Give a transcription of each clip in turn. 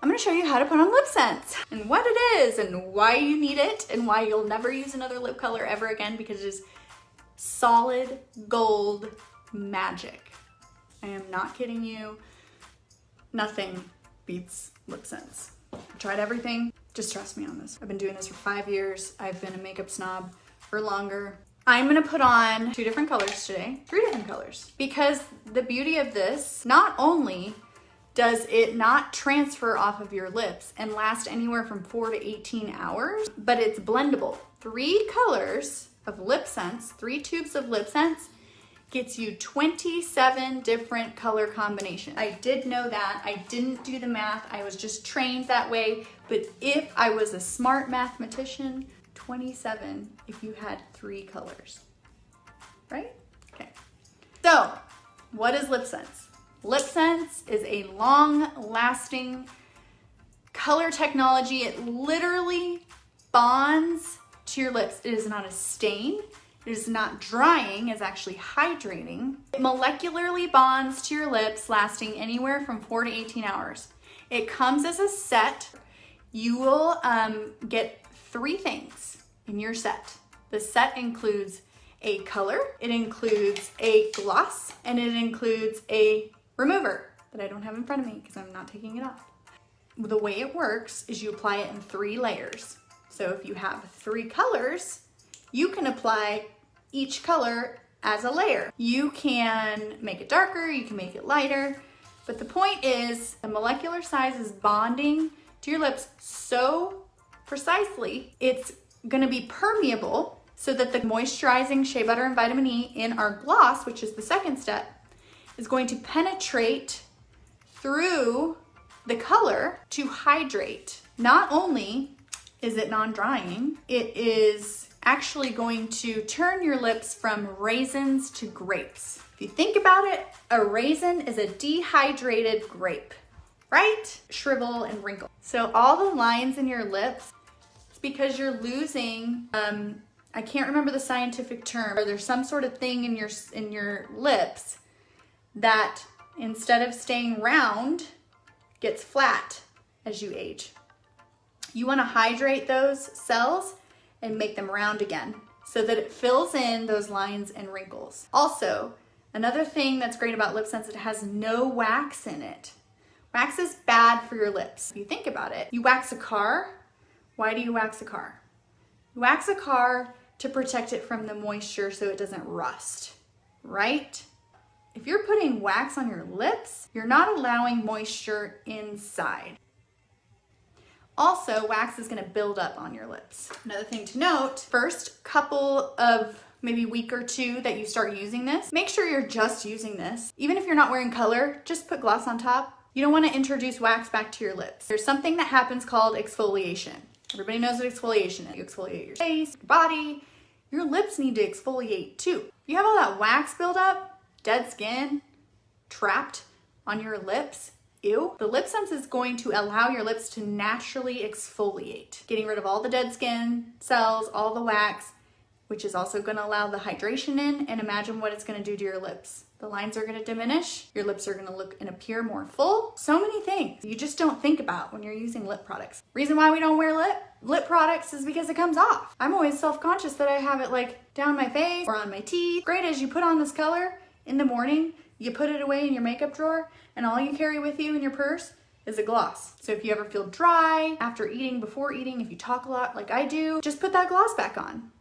I'm gonna show you how to put on LipSense and what it is and why you need it and why you'll never use another lip color ever again, because it is solid gold magic. I am not kidding you. Nothing beats LipSense. I tried everything. Just trust me on this. I've been doing this for 5 years. I've been a makeup snob for longer. I'm gonna put on 2 different colors today, 3 different colors, because the beauty of this, not only does it not transfer off of your lips and last anywhere from 4 to 18 hours, but it's blendable. 3 colors of LipSense, 3 tubes of LipSense gets you 27 different color combinations. I did know that. I didn't do the math. I was just trained that way. But if I was a smart mathematician, 27 if you had 3 colors, right? Okay. So what is LipSense? LipSense is a long-lasting color technology. It literally bonds to your lips. It is not a stain. It is not drying, it's actually hydrating. It molecularly bonds to your lips, lasting anywhere from 4 to 18 hours. It comes as a set. You will get 3 things in your set. The set includes a color, it includes a gloss, and it includes a remover that I don't have in front of me because I'm not taking it off. The way it works is you apply it in 3 layers. So if you have 3 colors, you can apply each color as a layer. You can make it darker, you can make it lighter, but the point is the molecular size is bonding to your lips so precisely, it's gonna be permeable so that the moisturizing shea butter and vitamin E in our gloss, which is the second step, is going to penetrate through the color to hydrate. Not only is it non-drying, it is actually going to turn your lips from raisins to grapes. If you think about it, a raisin is a dehydrated grape, right? Shrivel and wrinkle. So all the lines in your lips, it's because you're losing, I can't remember the scientific term, or there's some sort of thing in your lips that instead of staying round, gets flat as you age. You wanna hydrate those cells and make them round again so that it fills in those lines and wrinkles. Also, another thing that's great about LipSense, it has no wax in it. Wax is bad for your lips. If you think about it, you wax a car. Why do you wax a car? You wax a car to protect it from the moisture so it doesn't rust, right? If you're putting wax on your lips, you're not allowing moisture inside. Also, wax is gonna build up on your lips. Another thing to note, first couple of maybe week or 2 that you start using this, make sure you're just using this. Even if you're not wearing color, just put gloss on top. You don't wanna introduce wax back to your lips. There's something that happens called exfoliation. Everybody knows what exfoliation is. You exfoliate your face, your body, your lips need to exfoliate too. If you have all that wax buildup, dead skin, trapped on your lips, ew. The LipSense is going to allow your lips to naturally exfoliate, getting rid of all the dead skin cells, all the wax, which is also gonna allow the hydration in, and imagine what it's gonna do to your lips. The lines are gonna diminish, your lips are gonna look and appear more full. So many things you just don't think about when you're using lip products. Reason why we don't wear lip products is because it comes off. I'm always self-conscious that I have it like down my face or on my teeth. Great is you put on this color in the morning, you put it away in your makeup drawer, and all you carry with you in your purse is a gloss. So if you ever feel dry, after eating, before eating, if you talk a lot like I do, just put that gloss back on.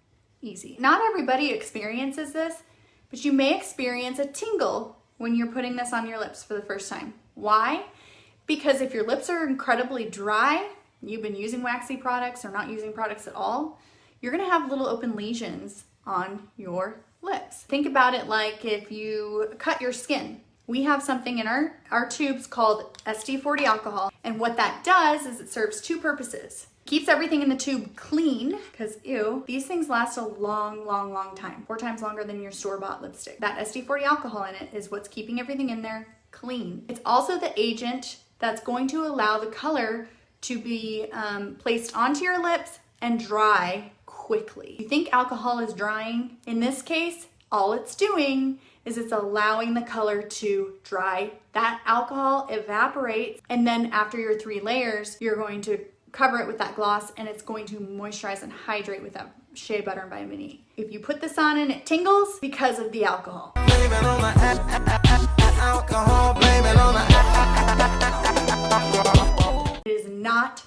Easy. Not everybody experiences this, but you may experience a tingle when you're putting this on your lips for the first time. Why? Because if your lips are incredibly dry, you've been using waxy products or not using products at all, you're gonna have little open lesions on your lips. Think about it like if you cut your skin. We have something in our tubes called SD40 alcohol, and what that does is it serves 2 purposes. Keeps everything in the tube clean, because ew, these things last a long, long, long time, 4 times longer than your store-bought lipstick. That SD40 alcohol in it is what's keeping everything in there clean. It's also the agent that's going to allow the color to be placed onto your lips and dry quickly. You think alcohol is drying? In this case, All it's doing is it's allowing the color to dry. That alcohol evaporates, and then after your 3 layers, you're going to cover it with that gloss, and it's going to moisturize and hydrate with that shea butter and vitamin E. If you put this on and it tingles because of the alcohol. Blame it on the alcohol, blame it on the alcohol. It is not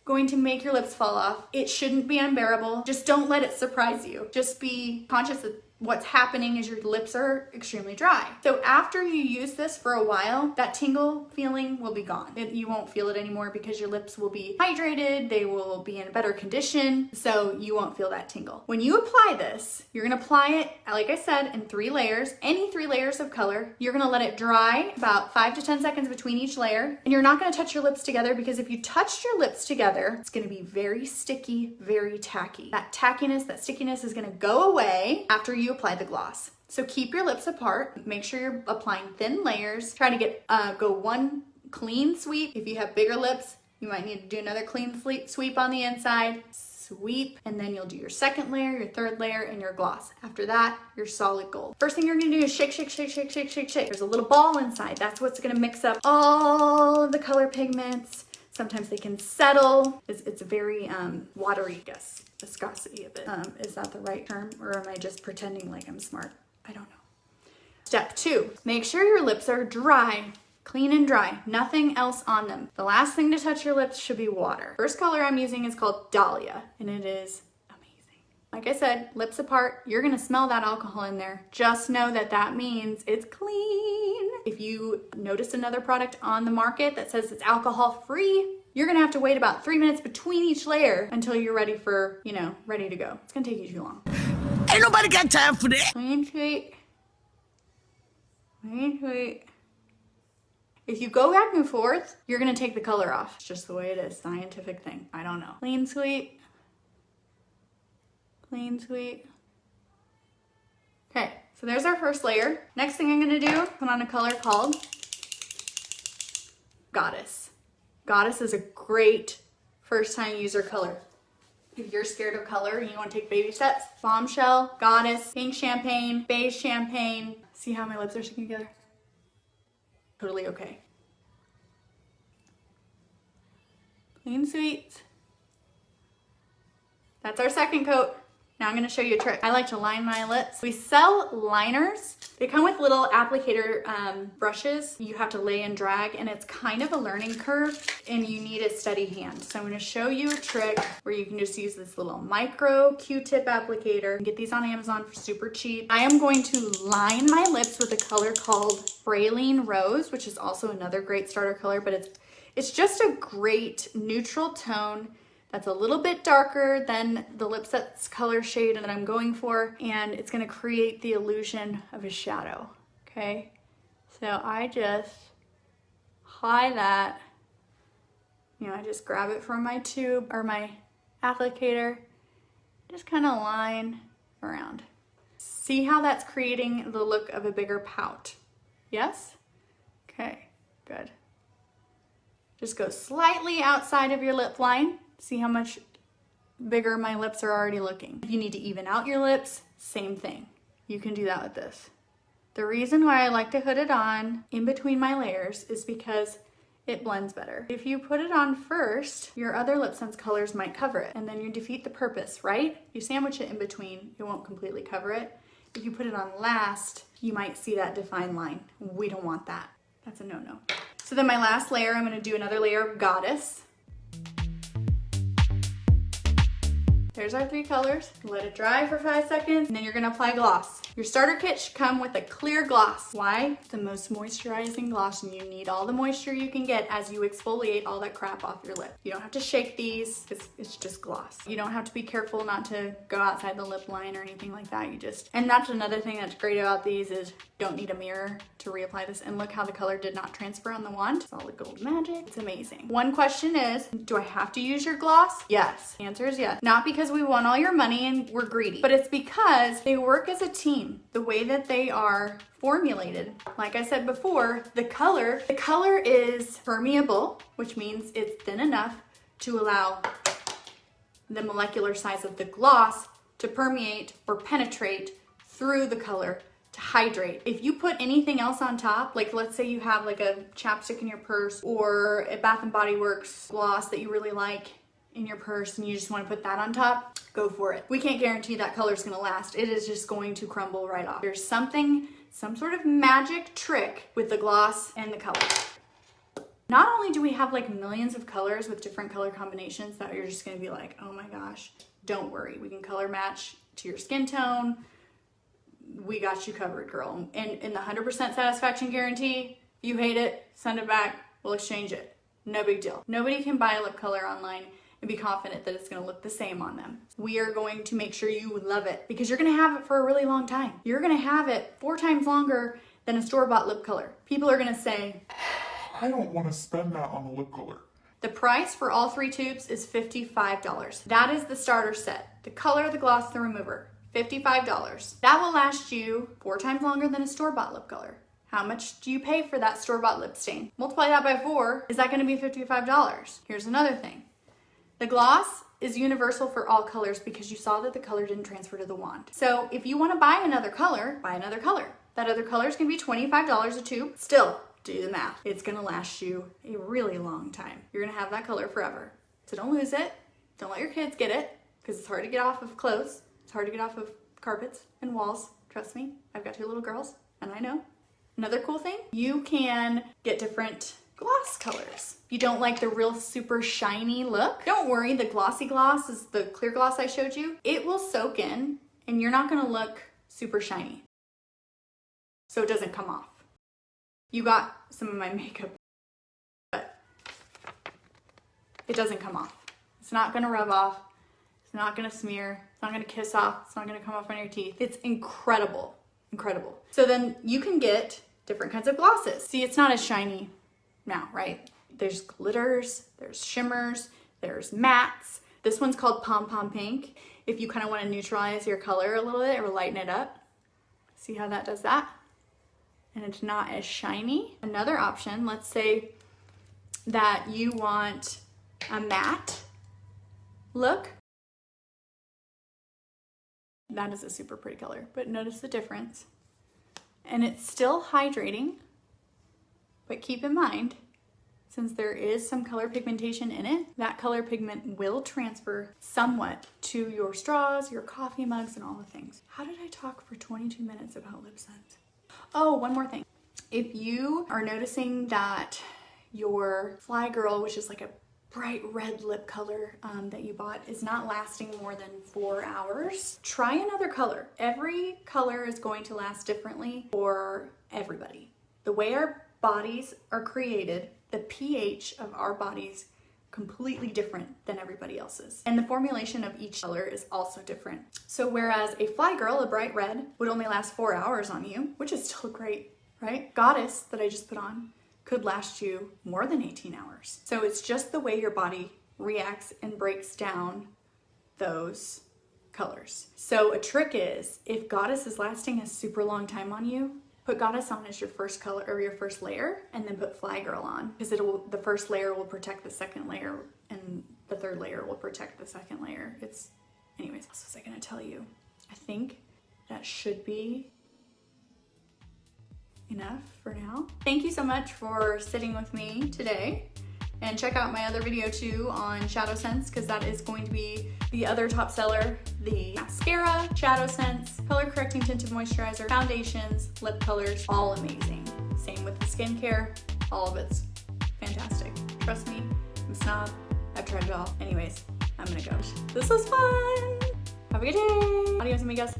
going to make your lips fall off. It shouldn't be unbearable. Just don't let it surprise you. Just be conscious that what's happening is your lips are extremely dry. So after you use this for a while, that tingle feeling will be gone. You won't feel it anymore because your lips will be hydrated, they will be in better condition, so you won't feel that tingle. When you apply this, you're gonna apply it, like I said, in 3 layers, any 3 layers of color. You're gonna let it dry about 5 to 10 seconds between each layer, and you're not gonna touch your lips together, because if you touched your lips together, it's gonna be very sticky, very tacky. That tackiness, that stickiness is gonna go away after you apply the gloss. So keep your lips apart. Make sure you're applying thin layers. Try to get go one clean sweep. If you have bigger lips, you might need to do another clean sweep on the inside. Sweep, and then you'll do your 2nd layer, your 3rd layer, and your gloss. After that, your solid gold. First thing you're gonna do is shake, shake, shake, shake, shake, shake, shake. There's a little ball inside. That's what's gonna mix up all of the color pigments. Sometimes they can settle. It's very watery, I guess. Viscosity of it. Is that the right term, or am I just pretending like I'm smart? I don't know. Step 2, make sure your lips are dry, clean and dry, nothing else on them. The last thing to touch your lips should be water. First color I'm using is called Dahlia, and it is amazing. Like I said, lips apart, you're gonna smell that alcohol in there. Just know that that means it's clean. If you notice another product on the market that says it's alcohol free, you're gonna have to wait about 3 minutes between each layer until you're ready for, ready to go. It's gonna take you too long. Ain't nobody got time for that. Clean sweet. Clean sweet. If you go back and forth, you're gonna take the color off. It's just the way it is, scientific thing. I don't know. Clean sweet. Clean sweet. Okay, so there's our first layer. Next thing I'm gonna do, put on a color called Goddess. Goddess is a great first time user color. If you're scared of color and you want to take baby steps, BombShell, Goddess, Pink Champagne, Beige Champagne. See how my lips are sticking together? Totally okay. Clean sweet. That's our 2nd coat. Now I'm gonna show you a trick. I like to line my lips. We sell liners. They come with little applicator brushes. You have to lay and drag, and it's kind of a learning curve, and you need a steady hand. So I'm gonna show you a trick where you can just use this little micro Q-tip applicator. You can get these on Amazon for super cheap. I am going to line my lips with a color called Praline Rose, which is also another great starter color, but it's just a great neutral tone that's a little bit darker than the LipSense color shade that I'm going for, and it's gonna create the illusion of a shadow, okay? So I just apply that, I just grab it from my tube or my applicator, just kind of line around. See how that's creating the look of a bigger pout? Yes? Okay, good. Just go slightly outside of your lip line. See how much bigger my lips are already looking. If you need to even out your lips, same thing. You can do that with this. The reason why I like to put it on in between my layers is because it blends better. If you put it on first, your other LipSense colors might cover it, and then you defeat the purpose, right? You sandwich it in between, it won't completely cover it. If you put it on last, you might see that defined line. We don't want that. That's a no-no. So then my last layer, I'm gonna do another layer of Goddess. There's our 3 colors. Let it dry for 5 seconds, and then you're gonna apply gloss. Your starter kit should come with a clear gloss. Why? It's the most moisturizing gloss, and you need all the moisture you can get as you exfoliate all that crap off your lip. You don't have to shake these, it's just gloss. You don't have to be careful not to go outside the lip line or anything like that. And that's another thing that's great about these is you don't need a mirror to reapply this, and look how the color did not transfer on the wand. Solid gold magic, it's amazing. One question is, do I have to use your gloss? Yes, the answer is yes. Not because we want all your money and we're greedy, but it's because they work as a team. The way that they are formulated, like I said before, the color is permeable, which means it's thin enough to allow the molecular size of the gloss to permeate or penetrate through the color to hydrate. If you put anything else on top, like let's say you have like a chapstick in your purse or a Bath & Body Works gloss that you really like in your purse and you just want to put that on top, go for it. We can't guarantee that color is going to last. It is just going to crumble right off. There's some sort of magic trick with the gloss and the color. Not only do we have like millions of colors with different color combinations that you're just going to be like, oh my gosh, don't worry. We can color match to your skin tone. We got you covered, girl. And in the 100% satisfaction guarantee, if you hate it, send it back, we'll exchange it. No big deal. Nobody can buy a lip color online and be confident that it's gonna look the same on them. We are going to make sure you love it because you're gonna have it for a really long time. You're gonna have it 4 times longer than a store-bought lip color. People are gonna say, I don't want to spend that on a lip color. the price for all 3 tubes is $55. That is the starter set. The color, the gloss, the remover. $55. That will last you 4 times longer than a store-bought lip color. How much do you pay for that store-bought lip stain? Multiply that by 4, is that gonna be $55? Here's another thing. The gloss is universal for all colors because you saw that the color didn't transfer to the wand. So if you wanna buy another color, buy another color. That other color is gonna be $25 a tube. Still, do the math. It's gonna last you a really long time. You're gonna have that color forever. So don't lose it. Don't let your kids get it because it's hard to get off of clothes. It's hard to get off of carpets and walls. Trust me, I've got 2 little girls and I know. Another cool thing, you can get different gloss colors. If you don't like the real super shiny look, don't worry, the Glossy Gloss is the clear gloss I showed you. It will soak in and you're not gonna look super shiny. So it doesn't come off. You got some of my makeup, but it doesn't come off. It's not gonna rub off. It's not gonna smear. It's not gonna kiss off. It's not gonna come off on your teeth. It's incredible, incredible. So then you can get different kinds of glosses. See, it's not as shiny now, right? There's glitters, there's shimmers, there's mattes. This one's called Pom Pom Pink. If you kind of want to neutralize your color a little bit or lighten it up, see how that does that? And it's not as shiny. Another option, let's say that you want a matte look. That is a super pretty color, but notice the difference. And it's still hydrating, but keep in mind, since there is some color pigmentation in it, that color pigment will transfer somewhat to your straws, your coffee mugs, and all the things. How did I talk for 22 minutes about LipSense? Oh, one more thing. If you are noticing that your Fly Girl, which is like a bright red lip color that you bought, is not lasting more than 4 hours, try another color. Every color is going to last differently for everybody. The way our bodies are created, the pH of our bodies completely different than everybody else's. And the formulation of each color is also different. So whereas a Fly Girl, a bright red, would only last 4 hours on you, which is still great, right? Goddess that I just put on could last you more than 18 hours. So it's just the way your body reacts and breaks down those colors. So a trick is, if Goddess is lasting a super long time on you, put Goddess on as your first color or your first layer, and then put Fly Girl on, because the first layer will protect the second layer, and the third layer will protect the second layer. Anyways, what was I gonna tell you? I think that should be enough for now. Thank you so much for sitting with me today. And check out my other video too on Shadow Sense, because that is going to be the other top seller. The mascara, Shadow Sense, color correcting tinted moisturizer, foundations, lip colors, all amazing. Same with the skincare, all of it's fantastic. Trust me, I'm a snob, I've tried it all. Anyways, I'm gonna go. This was fun. Have a good day. Adios, amigos.